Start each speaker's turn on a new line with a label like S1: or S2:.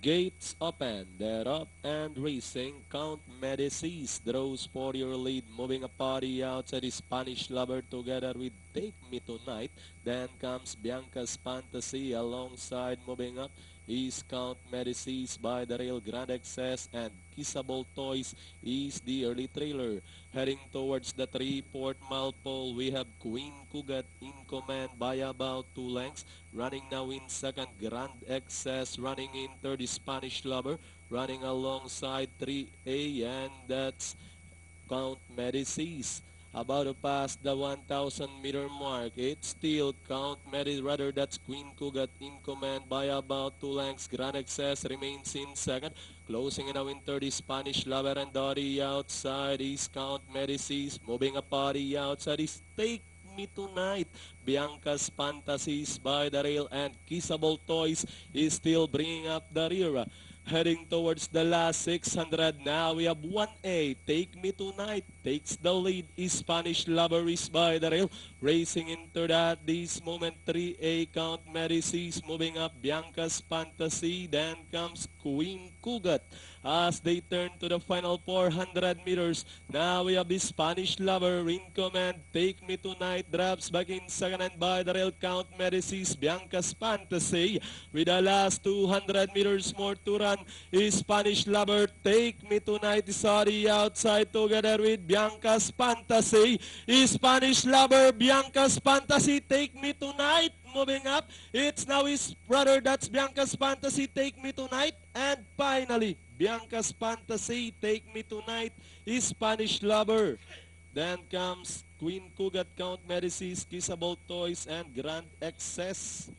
S1: Gates open, they're up and racing. Count Medicis draws for your lead, moving a party outside the Spanish Lover together with Take Me Tonight. Then comes Bianca's Fantasy alongside, moving up is Count Medicis by the Rail Grand Excess, and Kissable Toys is the early trailer. Heading towards the 3/4 mile pole, we have Queen Kugat in command by about 2 lengths. Running now in second, Grand Excess. Running in third is Spanish Lover. Running alongside 3A, and that's Count Medicis. About to pass the 1,000-meter mark. It's still Count Medicis, rather that's Queen Kugat in command by about 2 lengths. Grand Excess remains in second. Closing in now in third is Spanish Lover, and Dottie outside is Count Medicis. Moving a party outside is Take Me Tonight. Bianca's Fantasies by the Rail, and Kissable Toys is still bringing up the rear. Heading towards the last 600 now, we have 1A, Take Me Tonight, takes the lead, is Spanish Lover is by the rail, racing into that this moment, 3A, Count Medicis, moving up, Bianca's Fantasy, then comes Queen Kugat. As they turn to the final 400 meters, now we have the Spanish Lover in command, Take Me Tonight, drops back in second, and by the rail, Count Medicis, Bianca's Fantasy, with the last 200 meters more to run, is Spanish Lover, Take Me Tonight, is on the outside together with Bianca's Fantasy. Is Spanish Lover, Bianca's Fantasy, Take Me Tonight. Moving up, it's now his brother, that's Bianca's Fantasy, Take Me Tonight. And finally, Bianca's Fantasy, Take Me Tonight, is Spanish Lover. Then comes Queen Kugat, Count Medicis, Kissable Toys, and Grand Excess.